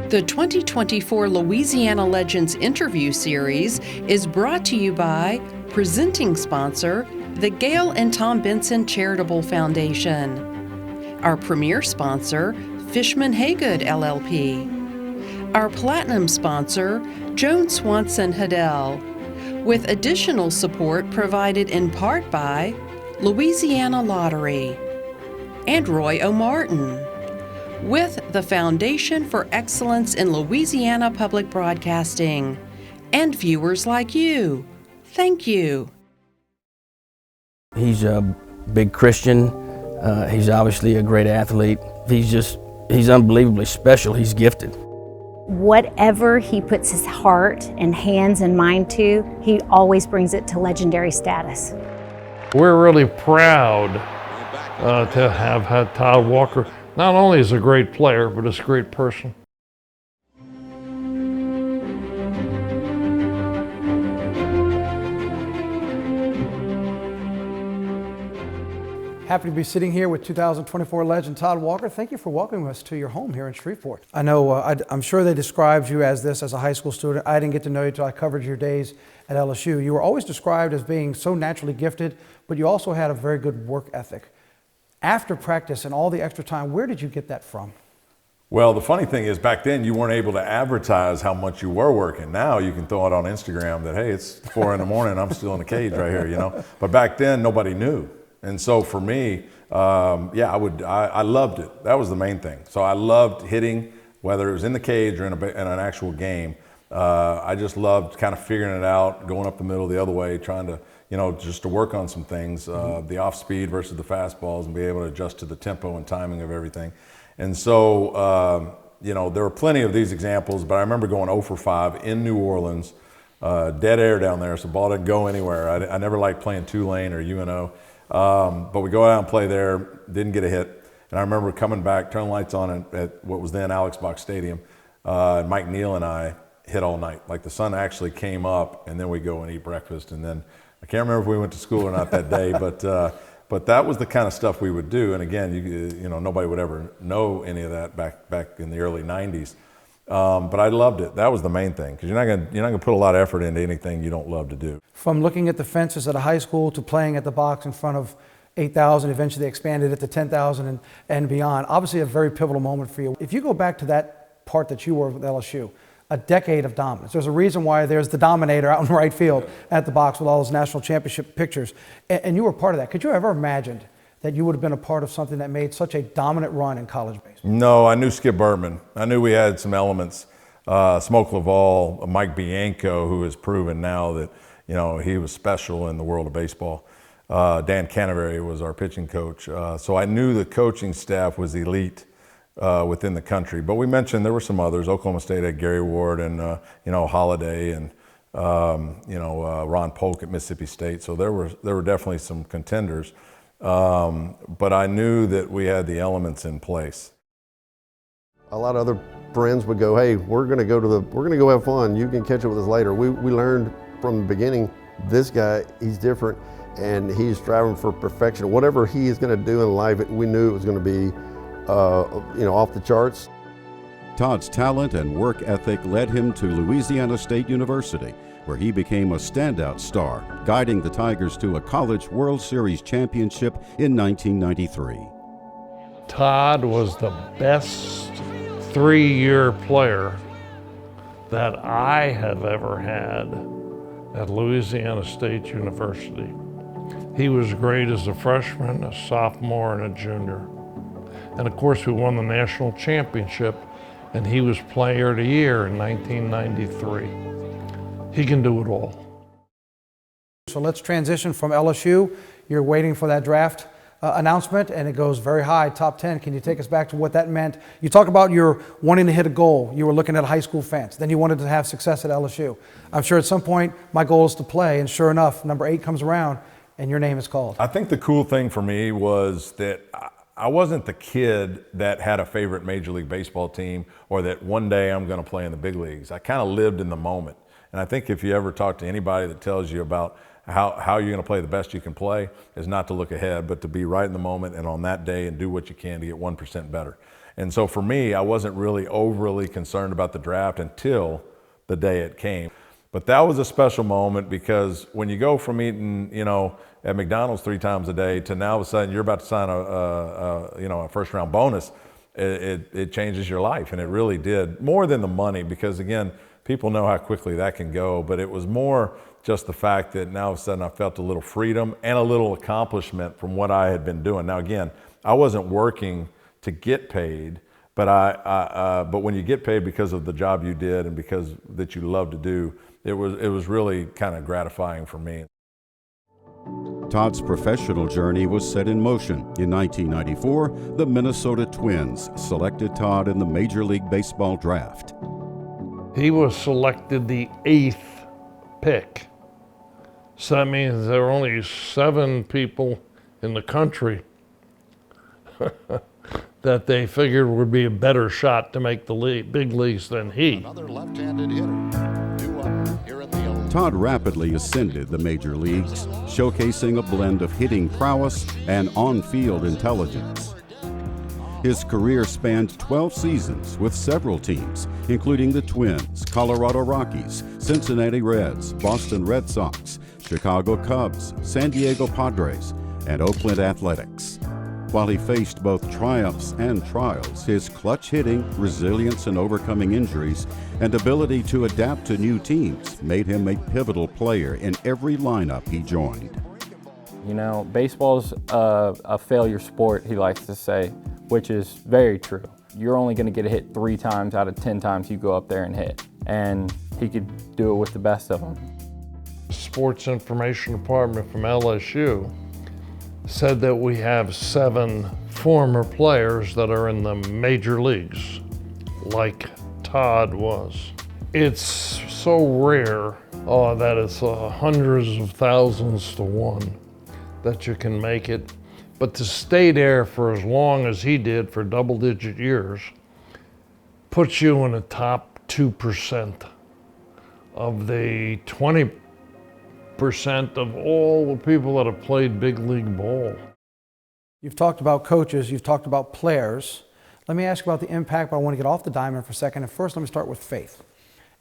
The 2024 Louisiana Legends interview series is brought to you by presenting sponsor, the Gail and Tom Benson Charitable Foundation. Our premier sponsor, Fishman Haygood LLP. Our platinum sponsor, Joan Swanson Hedel, with additional support provided in part by Louisiana Lottery and Roy O'Martin. With the Foundation for Excellence in Louisiana Public Broadcasting and viewers like you. Thank you. He's a big Christian. He's obviously a great athlete. He's unbelievably special. He's gifted. Whatever he puts his heart and hands and mind to, he always brings it to legendary status. We're really proud to have had Todd Walker. Not only is a great player, but is a great person. Happy to be sitting here with 2024 legend Todd Walker. Thank you for welcoming us to your home here in Shreveport. I know, I'm sure they described you as this as a high school student. I didn't get to know you until I covered your days at LSU. You were always described as being so naturally gifted, but you also had a very good work ethic. After practice and all the extra time, where did you get that from? Well, the funny thing is back then you weren't able to advertise how much you were working. Now you can throw it on Instagram that, hey, it's 4 in the morning, I'm still in the cage right here, you know? But back then nobody knew. And so for me, I loved it. That was the main thing. So I loved hitting, whether it was in the cage or in an actual game. I just loved kind of figuring it out, going up the middle the other way, trying to, just to work on some things, the off speed versus the fastballs, and be able to adjust to the tempo and timing of everything. And so, there were plenty of these examples, but I remember going 0 for 5 in New Orleans, dead air down there, so the ball didn't go anywhere. I never liked playing Tulane or UNO, but we go out and play there, didn't get a hit. And I remember coming back, turning lights on at what was then Alex Box Stadium, and Mike Neal and I hit all night. Like the sun actually came up, and then we go and eat breakfast, and then I can't remember if we went to school or not that day, but that was the kind of stuff we would do. And again, nobody would ever know any of that back in the early '90s. But I loved it. That was the main thing, because you're not gonna put a lot of effort into anything you don't love to do. From looking at the fences at a high school to playing at the box in front of 8,000, eventually they expanded it to 10,000 and beyond. Obviously a very pivotal moment for you. If you go back to that part that you were with LSU, a decade of dominance. There's a reason why there's the Dominator out in right field at the box with all those national championship pictures. And you were part of that. Could you ever imagined that you would have been a part of something that made such a dominant run in college baseball? No, I knew Skip Bertman. I knew we had some elements. Smoke Laval, Mike Bianco, who has proven now that he was special in the world of baseball. Dan Canterbury was our pitching coach. So I knew the coaching staff was elite within the country. But we mentioned there were some others. Oklahoma State had Gary Ward and Holiday and Ron Polk at Mississippi State. So there were definitely some contenders. But I knew that we had the elements in place. A lot of other friends would go, "Hey, we're going to go have fun. You can catch up with us later." We learned from the beginning, this guy, he's different, and he's striving for perfection. Whatever he is going to do in life, we knew it was going to be, off the charts. Todd's talent and work ethic led him to Louisiana State University, where he became a standout star, guiding the Tigers to a College World Series championship in 1993. Todd was the best 3-year player that I have ever had at Louisiana State University. He was great as a freshman, a sophomore, and a junior. And of course, we won the national championship, and he was Player of the Year in 1993. He can do it all. So let's transition from LSU. You're waiting for that draft announcement, and it goes very high, top 10. Can you take us back to what that meant? You talk about your wanting to hit a goal. You were looking at a high school fence. Then you wanted to have success at LSU. I'm sure at some point my goal is to play, and sure enough, number 8 comes around, and your name is called. I think the cool thing for me was that I wasn't the kid that had a favorite Major League Baseball team or that one day I'm going to play in the big leagues. I kind of lived in the moment. And I think if you ever talk to anybody that tells you about how you're going to play the best you can play, is not to look ahead, but to be right in the moment and on that day and do what you can to get 1% better. And so for me, I wasn't really overly concerned about the draft until the day it came. But that was a special moment because when you go from eating, at McDonald's 3 times a day to now all of a sudden you're about to sign a first round bonus, it changes your life. And it really did, more than the money, because again, people know how quickly that can go, but it was more just the fact that now all of a sudden I felt a little freedom and a little accomplishment from what I had been doing. Now again, I wasn't working to get paid, but when you get paid because of the job you did and because that you love to do, it was really kind of gratifying for me. Todd's professional journey was set in motion. In 1994, the Minnesota Twins selected Todd in the Major League Baseball draft. He was selected the 8th pick. So that means there were only 7 people in the country that they figured would be a better shot to make the big leagues than he. Another left-handed hitter. 2 up here in the Todd rapidly ascended the major leagues, showcasing a blend of hitting prowess and on-field intelligence. His career spanned 12 seasons with several teams, including the Twins, Colorado Rockies, Cincinnati Reds, Boston Red Sox, Chicago Cubs, San Diego Padres, and Oakland Athletics. While he faced both triumphs and trials, his clutch hitting, resilience in overcoming injuries, and ability to adapt to new teams made him a pivotal player in every lineup he joined. Baseball's a failure sport, he likes to say, which is very true. You're only going to get a hit 3 times out of 10 times you go up there and hit. And he could do it with the best of them. Sports Information Department from LSU said that we have 7 former players that are in the major leagues, like Todd was. It's so rare that it's hundreds of thousands to 1 that you can make it. But to stay there for as long as he did, for double-digit years, puts you in the top 2% of the 20% of all the people that have played big league ball. You've talked about coaches, you've talked about players. Let me ask you about the impact, but I want to get off the diamond for a second. And first, let me start with faith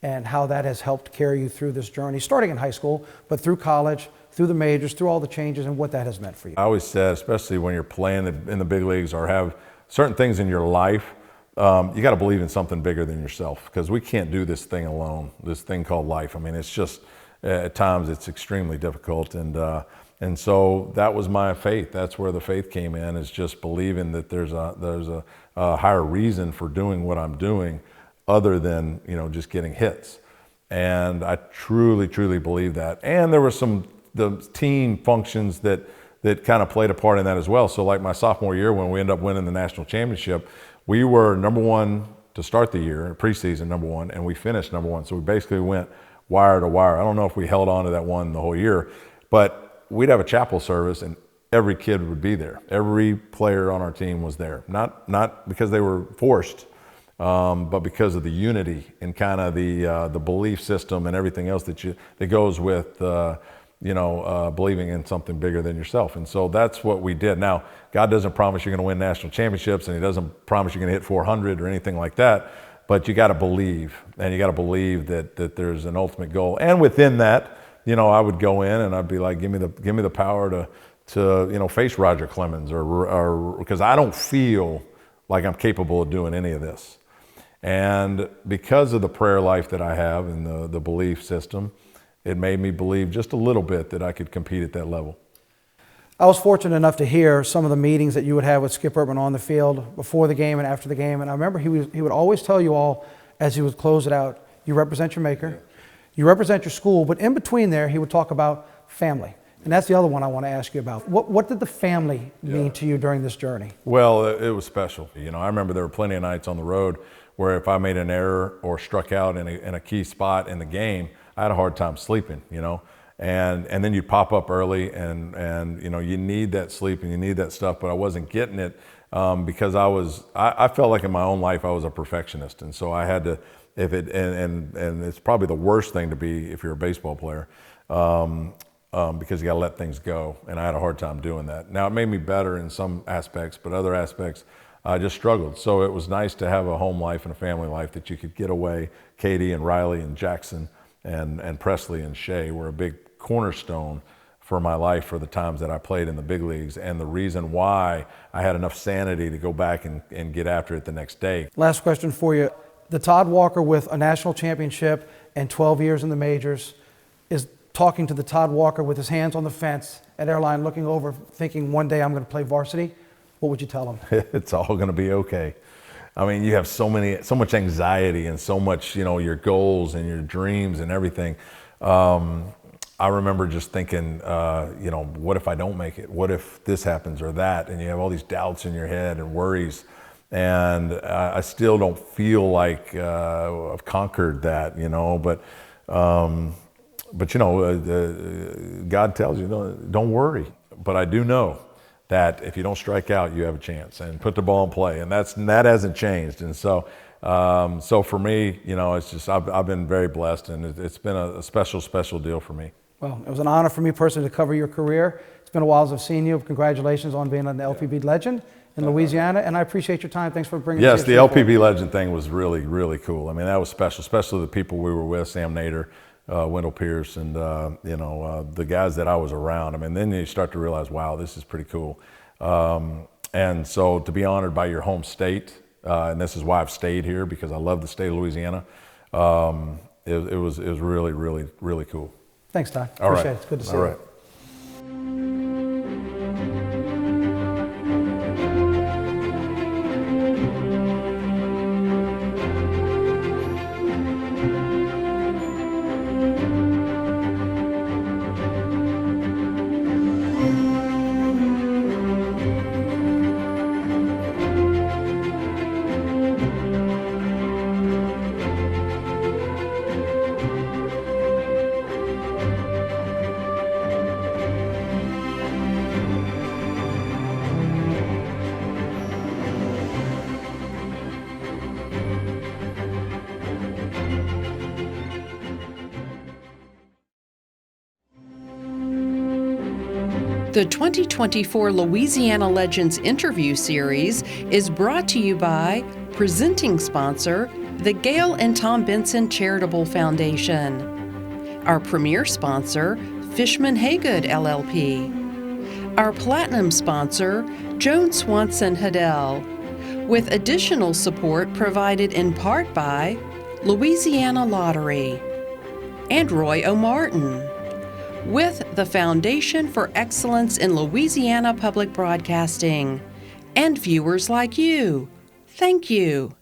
and how that has helped carry you through this journey, starting in high school, but through college, through the majors, through all the changes, and what that has meant for you. I always said, especially when you're playing in the big leagues or have certain things in your life, you got to believe in something bigger than yourself, because we can't do this thing alone, this thing called life. I mean, it's just, at times it's extremely difficult. And so that was my faith. That's where the faith came in, is just believing that there's a higher reason for doing what I'm doing other than, just getting hits. And I truly, truly believe that. And there were the team functions that kind of played a part in that as well. So like my sophomore year, when we ended up winning the national championship, we were number 1 to start the year, preseason number 1, and we finished number 1. So we basically went wire to wire. I don't know if we held on to that one the whole year, but we'd have a chapel service and every kid would be there. Every player on our team was there. Not because they were forced, but because of the unity and kind of the belief system and everything else that goes with believing in something bigger than yourself. And so that's what we did. Now, God doesn't promise you're going to win national championships, and He doesn't promise you're going to hit 400 or anything like that. But you got to believe, and you got to believe that there's an ultimate goal. And within that, I would go in and I'd be like, give me the power to face Roger Clemens, or because I don't feel like I'm capable of doing any of this. And because of the prayer life that I have and the belief system, it made me believe just a little bit that I could compete at that level. I was fortunate enough to hear some of the meetings that you would have with Skip Urban on the field before the game and after the game. And I remember he would always tell you all, as he would close it out, you represent your maker, you represent your school, but in between there, he would talk about family. And that's the other one I want to ask you about. What did the family mean to you during this journey? Well, it was special. I remember there were plenty of nights on the road where if I made an error or struck out in a key spot in the game, I had a hard time sleeping, and then you'd pop up early and you need that sleep and you need that stuff, but I wasn't getting it because I felt like in my own life I was a perfectionist, and so I had to, and it's probably the worst thing to be if you're a baseball player, because you got to let things go, and I had a hard time doing that. Now, it made me better in some aspects, but other aspects I just struggled. So it was nice to have a home life and a family life that you could get away. Katie and Riley and Jackson and Presley and Shea were a big cornerstone for my life for the times that I played in the big leagues, and the reason why I had enough sanity to go back and get after it the next day. Last question for you. The Todd Walker with a national championship and 12 years in the majors is talking to the Todd Walker with his hands on the fence at Airline, looking over, thinking one day I'm going to play varsity. What would you tell him? It's all going to be okay. I mean, you have so much anxiety and so much, your goals and your dreams and everything. I remember just thinking, what if I don't make it? What if this happens or that? And you have all these doubts in your head and worries. And I still don't feel like I've conquered that, but God tells you, don't worry. But I do know that if you don't strike out, you have a chance, and put the ball in play. And that hasn't changed. And so for me, it's just, I've been very blessed, and it's been a special, special deal for me. Well, it was an honor for me personally to cover your career. It's been a while since I've seen you. Congratulations on being an LPB legend in Louisiana, and I appreciate your time. Thanks for bringing Yes, the LPB legend thing was really, really cool. I mean, that was special, especially the people we were with, Sam Nader, Wendell Pierce, and the guys that I was around. I mean, then you start to realize, wow, this is pretty cool. And so to be honored by your home state, and this is why I've stayed here, because I love the state of Louisiana, it was really, really, really cool. Thanks, Todd. All Appreciate right. it. It's good to see All you. right. The 2024 Louisiana Legends interview series is brought to you by presenting sponsor, the Gail and Tom Benson Charitable Foundation. Our premier sponsor, Fishman Haygood LLP. Our platinum sponsor, Joan Swanson Hadell, with additional support provided in part by Louisiana Lottery and Roy O'Martin, with the Foundation for Excellence in Louisiana Public Broadcasting, and viewers like you. Thank you.